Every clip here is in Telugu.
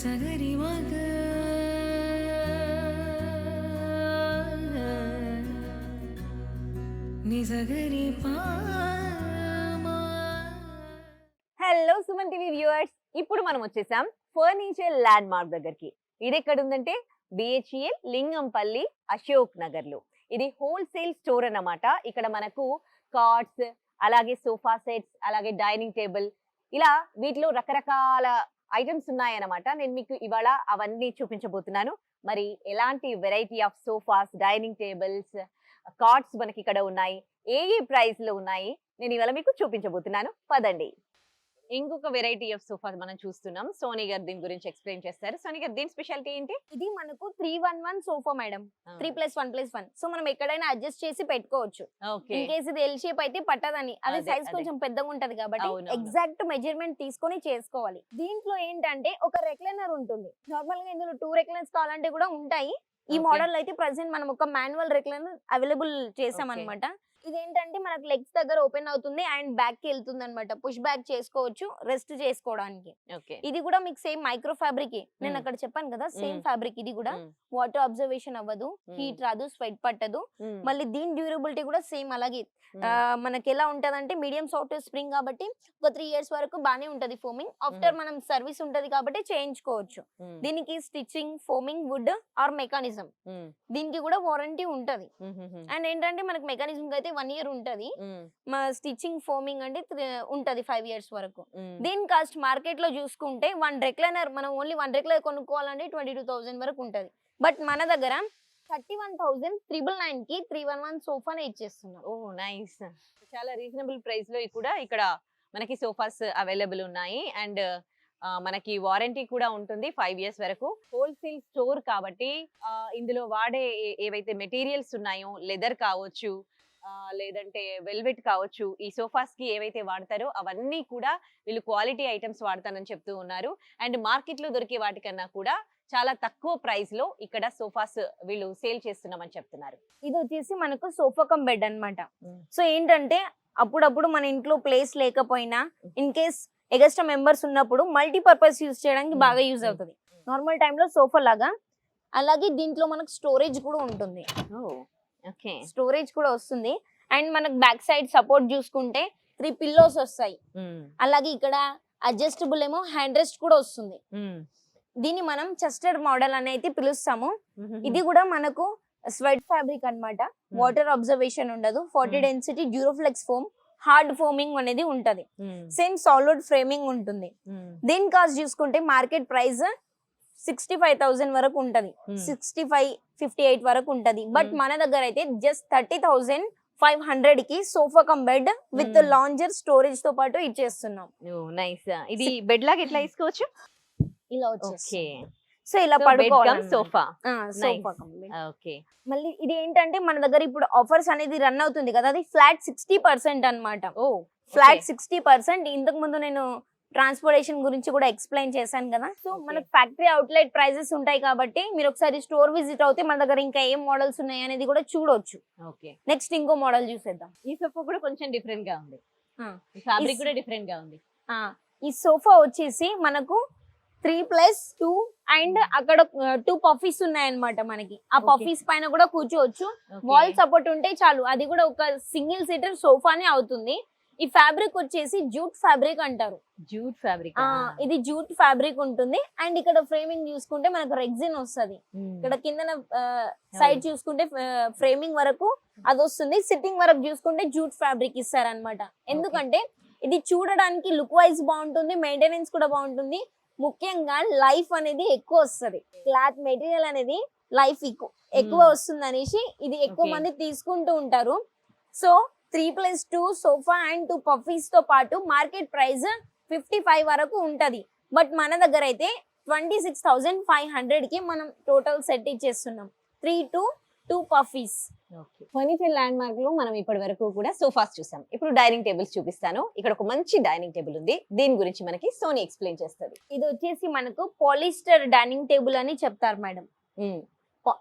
సగరి మగ నిజగరి హలో సుమన్ టీవీ వ్యూవర్స్, ఇప్పుడు మనం వచ్చేసాం ఫర్నిచర్ ల్యాండ్ మార్క్ దగ్గరికి. ఇది ఎక్కడ ఉందంటే బిహెచ్ఎల్ లింగంపల్లి అశోక్ నగర్ లో. ఇది హోల్సేల్ స్టోర్ అన్నమాట. ఇక్కడ మనకు కార్డ్స్, అలాగే సోఫా సెట్స్, అలాగే డైనింగ్ టేబుల్, ఇలా వీటిలో రకరకాల ఐటమ్స్ ఉన్నాయన్నమాట. నేను మీకు ఇవాళ అవన్నీ చూపించబోతున్నాను. మరి ఎలాంటి variety of sofas, dining tables, cards మనకి ఇక్కడ ఉన్నాయి, ఏ ప్రైస్ లో ఉన్నాయి, నేను ఇవాళ మీకు చూపించబోతున్నాను. పదండి. ఇంకొక వెరైటీ ఆఫ్ సోఫా మనం చూస్తున్నాం. సోనీ గారు దీని గురించి ఎక్స్ప్లెయిన్ చేస్తారు. సోనీ గారు, దీని స్పెషాలిటీ ఏంటి? ఇది మనకు 311 సోఫా మేడం. 3+1+1. సో మనం ఎక్కడైనా అడ్జస్ట్ చేసి పెట్టుకోవచ్చు. ఇన్ కేస్ ఇది ఎల్ షేప్ అయితే పట్టదని, అది సైజ్ కొంచెం పెద్దగా ఉంటది కాబట్టి ఎగ్జాక్ట్ మెజర్మెంట్ తీసుకొని చేసుకోవాలి. దీంట్లో ఏంటంటే ఒక రెక్లైనర్ ఉంటుంది. నార్మల్ గా ఇందులో 2 రెక్లైనర్స్ కావాలంటే కూడా ఉంటాయి. ఈ మోడల్ అయితే ప్రెసెంట్ మనం ఒక మాన్యువల్ రెక్లైనర్ అవైలబుల్ చేసాం అనమాట. ఇదేంటంటే మనకు లెగ్స్ దగ్గర ఓపెన్ అవుతుంది అండ్ బ్యాక్ కి వెళ్తుంది అనమాట. పుష్ బ్యాక్ చేసుకోవచ్చు రెస్ట్ చేసుకోవడానికి. ఇది కూడా మీకు సేమ్ మైక్రో ఫ్యాబ్రిక్. నేను అక్కడ చెప్పాను కదా, సేమ్ ఫ్యాబ్రిక్. ఇది కూడా వాటర్ అబ్జర్వేషన్ అవ్వదు, హీట్ రాదు, స్వెట్ పట్టదు. మళ్ళీ దీని డ్యూరబిలిటీ కూడా సేమ్ అలాగే. మనకి ఎలా ఉంటదంటే మీడియం సాఫ్ట్ స్ప్రింగ్ కాబట్టి ఒక 3 years వరకు బానే ఉంటది ఫోమింగ్. ఆఫ్టర్ మనం సర్వీస్ ఉంటది కాబట్టి చేయించుకోవచ్చు. దీనికి stitching, foaming, wood or mechanism, దీనికి కూడా వారంటీ ఉంటది. అండ్ ఏంటంటే మనకి మెకానిజం అయితే 1 year ఉంటది. మా స్టిచ్చింగ్, ఫోమింగ్ అంటే ఉంటది 5 years వరకు. దీని కాస్ట్ మార్కెట్ లో చూసుకుంటే 1 రెక్లైనర్, మనం ఓన్లీ 1 రెక్లైనర్ కొనుక్కోవాలంటే 22,000 వరకు ఉంటది. బట్ మన దగ్గర 31,999 కి 311 సోఫానే ఇచ్చేస్తున్నాం. ఓ నైస్. చాలా రీజనబుల్ ప్రైస్ లో కూడా ఇక్కడ మనకి సోఫాస్ అవైలబుల్ ఉన్నాయి. అండ్ మనకి వారంటీ కూడా ఉంటుంది 5 years వరకు. హోల్సేల్ స్టోర్ కాబట్టి ఇందులో వాడే ఏవైతే మెటీరియల్స్ ఉన్నాయో, లెదర్ కావచ్చు, లేదంటే వెల్వెట్ కావచ్చు, ఈ సోఫాస్ కి ఏవైతే వాడతారో అవన్నీ కూడా వీళ్ళు క్వాలిటీ ఐటమ్స్ వాడతానని చెప్తూ ఉన్నారు. అండ్ మార్కెట్ లో దొరికే వాటికన్నా కూడా చాలా తక్కువ ప్రైస్ లో ఇక్కడ సోఫాస్ వీళ్ళు సేల్ చేస్తున్నామని చెప్తున్నారు. ఇది వచ్చేసి మనకు సోఫా కమ్ బెడ్ అన్నమాట. సో ఏంటంటే అప్పుడప్పుడు మన ఇంట్లో ప్లేస్ లేకపోయినా, ఇన్ కేస్ ఎగస్ట్రా మెంబర్స్ ఉన్నప్పుడు మల్టీపర్పస్ యూజ్ చేయడానికి బాగా యూజ్ అవుతుంది. నార్మల్ టైంలో సోఫా లాగా. అలాగే దీంట్లో మనకు స్టోరేజ్ కూడా ఉంటుంది. స్టోరేజ్ కూడా వస్తుంది. అండ్ మనకు బ్యాక్ సైడ్ సపోర్ట్ చూసుకుంటే 3 పిల్లోస్ వస్తాయి. అలాగే ఇక్కడ అడ్జస్టబుల్ ఏమో హ్యాండ్ రెస్ట్ కూడా వస్తుంది. దీన్ని మనం చెస్టెడ్ మోడల్ అని అయితే పిలుస్తాము. ఇది కూడా మనకు స్వెట్ ఫ్యాబ్రిక్ అన్నమాట. వాటర్ అబ్జర్వేషన్ ఉండదు, 40 density Duroflex foam, hard foaming అనేది ఉంటది. సేమ్ సాలిడ్ ఫ్రేమింగ్ ఉంటుంది. దీని కాస్ట్ చూసుకుంటే మార్కెట్ ప్రైస్ 65,000 వరకు ఉంటది. 65-58 వరకు ఉంటది. బట్ మన దగ్గర అయితే జస్ట్ 30,500 కి sofa cum bed with lounger, storage తో పాటు ఇచ్చేస్తున్నాం. నైస్. ఇది బెడ్ లాగా ఎట్లా తీసుకోవచ్చు? ఇలా వచ్చేసి సో ఇలా పడుకోవాలి. సోఫా. ఓకే. మళ్ళీ ఇది ఏంటంటే మన దగ్గర ఇప్పుడు ఆఫర్స్ అనేది రన్ అవుతుంది కదా, అది ఫ్లాట్ 60% అన్నమాట. ఫ్లాట్ 60%. ఇంతకు ముందు నేను ట్రాన్స్పోర్టేషన్ గురించి కూడా ఎక్స్ప్లెయిన్ చేశాను కదా. సో మనకు ఫ్యాక్టరీ అవుట్లెట్ ప్రైజెస్ ఉంటాయి కాబట్టి మీరు ఒకసారి స్టోర్ విజిట్ అవుతే మన దగ్గర ఇంకా ఏం మోడల్స్ ఉన్నాయి అనేది కూడా చూడొచ్చు. నెక్స్ట్ ఇంకో మోడల్ చూసేద్దాం. ఈ సోఫా కూడా కొంచెం డిఫరెంట్ గా ఉంది. ఫ్యాబ్రిక్ కూడా డిఫరెంట్ గా ఉంది. ఈ సోఫా వచ్చేసి మనకు 3+2 అండ్ అక్కడ 2 పఫీస్ ఉన్నాయన్నమాట. మనకి ఆ పఫీస్ పైన కూడా కూర్చోవచ్చు. వాల్ సపోర్ట్ ఉంటే చాలు, అది కూడా ఒక సింగిల్ సీటర్ సోఫానే అవుతుంది. ఈ ఫ్యాబ్రిక్ వచ్చేసి జూట్ ఫ్యాబ్రిక్ అంటారు. Jute fabric. ఇది జూట్ ఫ్యాబ్రిక్ ఉంటుంది. అండ్ ఇక్కడ ఫ్రేమింగ్ చూసుకుంటే మనకు రెగ్జిన్ వస్తుంది. ఇక్కడ కింద సైడ్ చూసుకుంటే ఫ్రేమింగ్ వరకు అది వస్తుంది. సిట్టింగ్ వరకు చూసుకుంటే జూట్ ఫ్యాబ్రిక్ ఇస్తారనమాట. ఎందుకంటే ఇది చూడడానికి లుక్ వైజ్ బాగుంటుంది, మెయింటెనెన్స్ కూడా బాగుంటుంది. ముఖ్యంగా లైఫ్ అనేది ఎక్కువ వస్తుంది. క్లాత్ మెటీరియల్ అనేది లైఫ్ ఎక్కువ వస్తుంది అనేసి ఇది ఎక్కువ మంది తీసుకుంటూ ఉంటారు. సో 3+2 సోఫా అండ్ 2 పఫీస్ తో పాటు మార్కెట్ ప్రైస్ 55 వరకు ఉంటది. బట్ మన దగ్గర అయితే 26,500 కి మనం టోటల్ సెట్ ఇచ్చేస్తున్నాం. 3-2 పఫీస్. ఫర్నిచర్ ల్యాండ్ మార్క్ లో మనం ఇప్పటి వరకు కూడా సోఫాస్ చూసాం. ఇప్పుడు డైనింగ్ టేబుల్స్ చూపిస్తాను. ఇక్కడ ఒక మంచి డైనింగ్ టేబుల్ ఉంది. దీని గురించి మనకి సోనీ ఎక్స్ప్లెయిన్ చేస్తుంది. ఇది వచ్చేసి మనకు పాలిస్టర్ డైనింగ్ టేబుల్ అని చెప్తారు మేడం.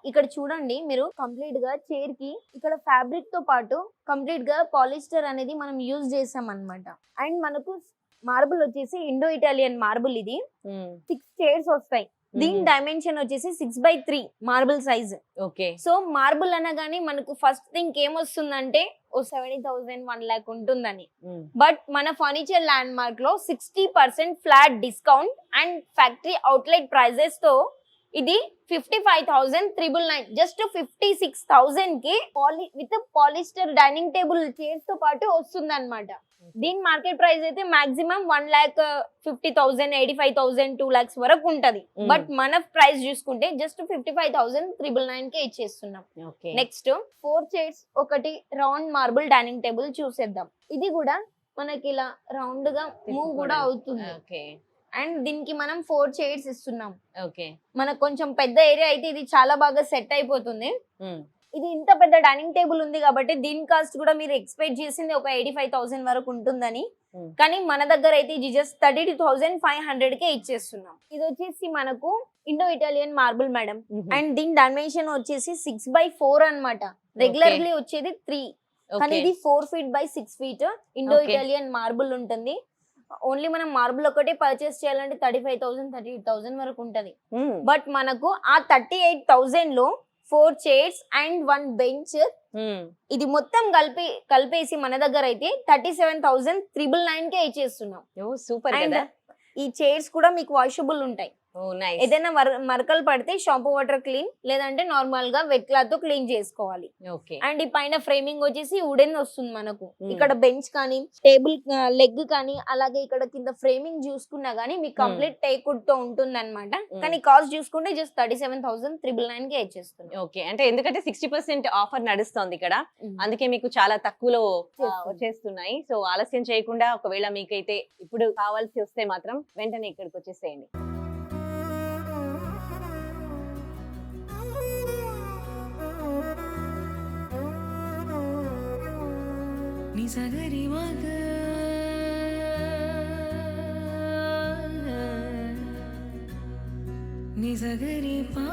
ఇక్కడ చూడండి మీరు, కంప్లీట్ గా చైర్ కి ఇక్కడ ఫ్యాబ్రిక్ తో పాటు కంప్లీట్ గా పాలిస్టర్ అనేది మనం యూజ్ చేసాం అన్నమాట. అండ్ మనకు మార్బుల్ వచ్చేసి ఇండో ఇటాలియన్ మార్బుల్, ఇది 6 చైర్స్ వస్తాయి. దీని డైమెన్షన్ వచ్చేసి 6x3 marble size. Okay. So marble అనగానే మనకు ఫస్ట్ థింగ్ ఏమొస్తుందంటే ఓ 70,000 1 lakh ఉంటుందని. బట్ మన ఫర్నిచర్ ల్యాండ్ మార్క్ లో 60% flat discount and factory outlet prices తో ఇది 55,999, జస్ట్ 56,000 కి with polyester dining table chairs తో పాటు వస్తుంది అనమాట. దీని మార్కెట్ ప్రైస్ అయితే మాక్సిమం 1,50,000, 85,000, 2 lakhs వరకు ఉంటది. బట్ మన ప్రైస్ చూసుకుంటే జస్ట్ 55,999 కే ఇచ్చేస్తున్నాం. నెక్స్ట్ 4 చైర్స్, ఒకటి రౌండ్ మార్బుల్ డైనింగ్ టేబుల్ చూసేద్దాం. ఇది కూడా మనకి ఇలా రౌండ్ గా మూవ్ కూడా అవుతుంది. అండ్ దీనికి మనం 4 చైర్స్ ఇస్తున్నాం. మనకు కొంచెం పెద్ద ఏరియా అయితే ఇది చాలా బాగా సెట్ అయిపోతుంది. ఇది ఇంత పెద్ద డైనింగ్ టేబుల్ ఉంది కాబట్టి దీని కాస్ట్ కూడా మీరు ఎక్స్పెక్ట్ చేసింది ఒక 85,000 వరకు ఉంటుందని, కానీ మన దగ్గర అయితే ఇది జస్ట్ 32,500 కే ఇచ్చేస్తున్నాం. ఇది వచ్చేసి మనకు Indo Italian marble madam. And దీని డైమెన్షన్ వచ్చేసి 6x4 అన్నమాట. రెగ్యులర్లీ వచ్చేది 3, కానీ ఇది 4 feet by 6 feet Indo Italian marble ఉంటుంది. ఓన్లీ మనం మార్బుల్ ఒకటే పర్చేస్ చేయాలంటే 35,000, 38,000 వరకు ఉంటది. బట్ మనకు ఆ 38,000 లో 4 చైర్స్ అండ్ 1 బెంచ్, ఇది మొత్తం కలిపేసి మన దగ్గర అయితే 37,999 కే ఇచ్చేస్తున్నాం. సూపర్. అండ్ ఈ చైర్స్ కూడా మీకు వాషబుల్ ఉంటాయి. ఏదైనా మరకలు పడితే షాంపూ వాటర్ క్లీన్, లేదంటే నార్మల్ గా వెట్ క్లాత్ తో క్లీన్ చేసుకోవాలి. అండ్ ఈ పైన ఫ్రేమింగ్ వచ్చేసి వుడెన్ వస్తుంది మనకు. ఇక్కడ బెంచ్ కానీ టేబుల్ లెగ్ కానీ, అలాగే ఇక్కడ కింద ఫ్రేమింగ్ చూసుకున్నా గానీ మీకు కంప్లీట్ టేక్వుడ్ తో ఉంటుంది అనమాట. కానీ కాస్ట్ చూసుకుంటే జస్ట్ 37,999 కే ఇచ్చేస్తుంది. ఓకే. అంటే ఎందుకంటే 60% ఆఫర్ నడుస్తుంది ఇక్కడ, అందుకే మీకు చాలా తక్కువలో వచ్చేస్తున్నాయి. సో ఆలస్యం చేయకుండా ఒకవేళ మీకైతే ఇప్పుడు కావాల్సి వస్తే మాత్రం వెంటనే ఇక్కడికి వచ్చేసేయండి. నిజగరి మగ నిజగరి పా